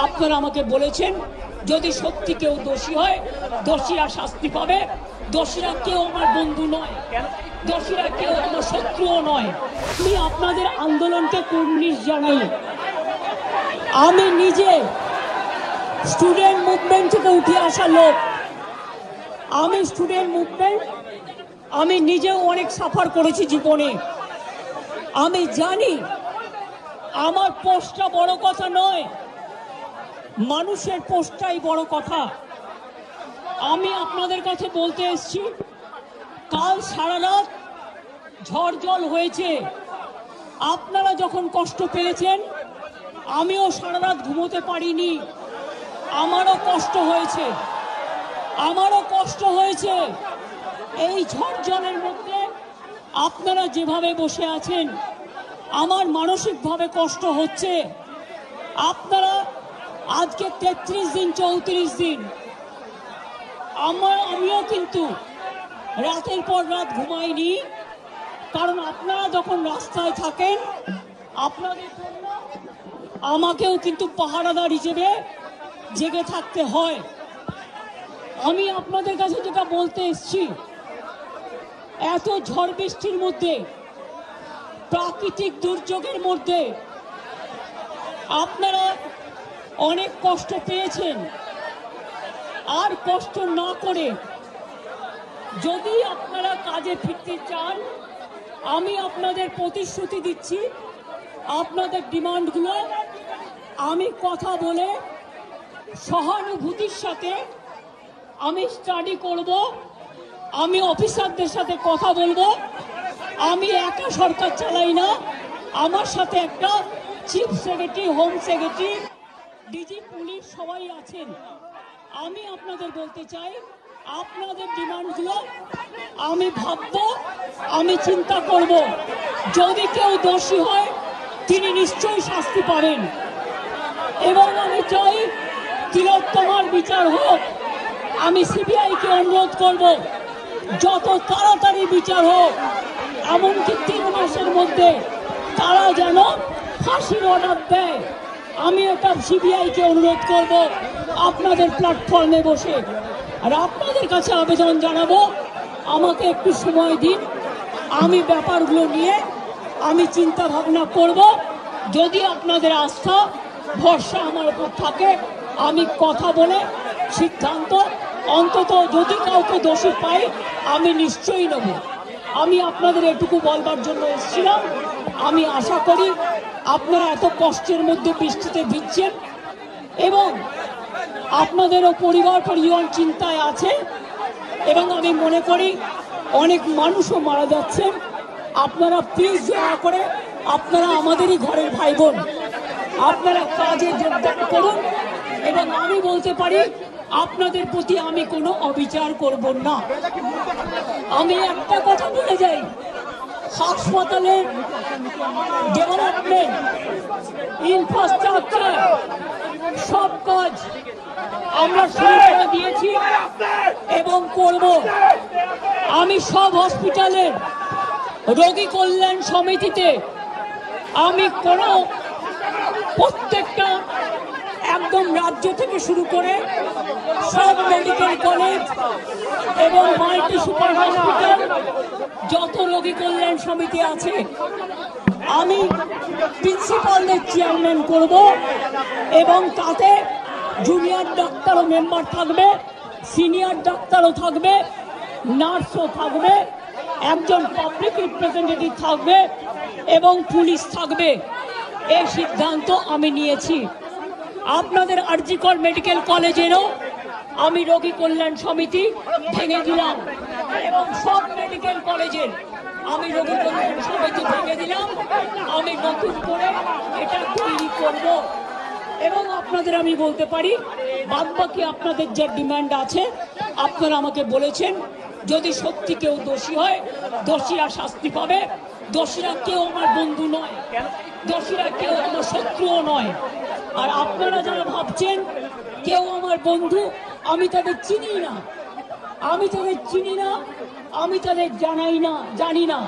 আপনারা আমাকে বলেছেন যদি সত্যি কেউ দোষী হয় দোষীরা শাস্তি পাবে। দোষীরা কেউ আমার বন্ধু নয়, দোষীরা কেউ আমার শত্রুও নয়। আমি আপনাদের আন্দোলনকে কুর্নিশ জানাই। আমি নিজে স্টুডেন্ট মুভমেন্ট থেকে উঠে আসা লোক। আমি স্টুডেন্ট মুভমেন্ট, আমি নিজেও অনেক সাফার করেছি জীবনে। আমি জানি আমার পোস্টটা বড় কথা নয়, মানুষের পোস্টটাই বড় কথা। আমি আপনাদের কাছে বলতে এসেছি, কাল সারা রাত ঝড় জল হয়েছে। আপনারা যখন কষ্ট পেয়েছেন আমিও সারা রাত ঘুমোতে পারিনি। আমারও কষ্ট হয়েছে, আমারও কষ্ট হয়েছে। এই ঝড় জলের মধ্যে আপনারা যেভাবে বসে আছেন আমার মানসিকভাবে কষ্ট হচ্ছে। আপনারা আজকে 33 দিন 34 দিন, আমিও কিন্তু রাতের পর রাত ঘুমাইনি। কারণ আপনারা যখন রাস্তায় থাকেন আপনাদের জন্য আমাকেও কিন্তু পাহারাদার হিসেবে জেগে থাকতে হয়। আমি আপনাদের কাছে যেটা বলতে এসেছি, এত ঝড় বৃষ্টির মধ্যে, প্রাকৃতিক দুর্যোগের মধ্যে আপনারা অনেক কষ্ট পেয়েছেন। আর কষ্ট না করে যদি আপনারা কাজে ফিরতে চান, আমি আপনাদের প্রতিশ্রুতি দিচ্ছি, আপনাদের ডিমান্ডগুলো আমি কথা বলে সহানুভূতির সাথে আমি স্টাডি করব। আমি অফিসারদের সাথে কথা বলবো। আমি একা সরকার চালাই না, আমার সাথে একটা chief secretary, home secretary, DG police সবাই আছেন। আমি আপনাদের বলতে চাই, আপনাদের ডিমান্ডগুলো আমি ভাববো, আমি চিন্তা করব। যদি কেউ দোষী হয় তিনি নিশ্চয়ই শাস্তি পাবেন। এবং আমি চাই তিলোত্তমার বিচার হোক। আমি সিবিআইকে অনুরোধ করব যত তাড়াতাড়ি বিচার হোক, এমনকি 3 মাসের মধ্যে তারা যেন ফাঁসির অর্ডার দেয়। আমি এটা সিবিআইকে অনুরোধ করব আপনাদের প্ল্যাটফর্মে বসে। আর আপনাদের কাছে আবেদন জানাবো, আমাকে একটু সময় দিন, আমি ব্যাপারগুলো নিয়ে আমি চিন্তা ভাবনা করব। যদি আপনাদের আস্থা ভরসা আমার উপর থাকে আমি কথা বলে সিদ্ধান্ত, অন্তত যদি কাউকে দোষী পাই আমি নিশ্চয়ই নেব। আমি আপনাদের এটুকু বলবার জন্য এসেছিলাম। আমি আশা করি আপনারা এত কষ্টের মধ্যে বৃষ্টিতে ভিজছেন এবং আপনাদেরও পরিবার পরিজন চিন্তায় আছে, এবং আমি মনে করি অনেক মানুষও মারা যাচ্ছেন। আপনারা প্লিজ দয়া করে, আপনারা আমাদেরই ঘরের ভাই বোন, আপনারা কাজে যোগদান করুন। এবং আমি বলতে পারি আপনাদের প্রতি আমি কোনো অবিচার করব না। আমি একটা কথা বলে যাই, হাসপাতালের ডেভেলপমেন্ট, ইনফ্রাস্ট্রাকচার সব কাজ আমরা শুরু করে দিয়েছি এবং করব। আমি সব হসপিটালের রোগী কল্যাণ সমিতিতে আমি প্রত্যেকটা একদম রাজ্য থেকে শুরু করে সব মেডিকেল কলেজ এবং মাল্টি সুপার হসপিটাল যত রোগী কল্যাণ সমিতি আছে আমি প্রিন্সিপালদের চেয়ারম্যান করব। এবং তাতে জুনিয়র ডাক্তারও মেম্বার থাকবে, সিনিয়র ডাক্তারও থাকবে, নার্সও থাকবে, একজন পাবলিক রিপ্রেজেন্টেটিভ থাকবে এবং পুলিশ থাকবে। এই সিদ্ধান্ত আমি নিয়েছি। আপনাদের আরজিকর মেডিকেল কলেজেরও আমি রোগী কল্যাণ সমিতি ভেঙে দিলাম এবং সব মেডিকেল কলেজের আমি রোগী কল্যাণ সমিতি ভেঙে দিলাম। আমি নতুন করে এটা তৈরি করব। এবং আপনাদের আমি বলতে পারি, বাদবাকি আপনাদের যে ডিমান্ড আছে আপনারা আমাকে বলেছেন যদি সত্যি কেউ দোষী হয় দোষীরা শাস্তি পাবে। দোষীরা কেউ আমার বন্ধু নয়, দোষীরা কেউ আমার শত্রুও নয়। আর আপনারা যারা ভাবছেন কেউ আমার বন্ধু, আমি তাদের চিনি না, আমি তাদের চিনি না, আমি তাদের জানি না।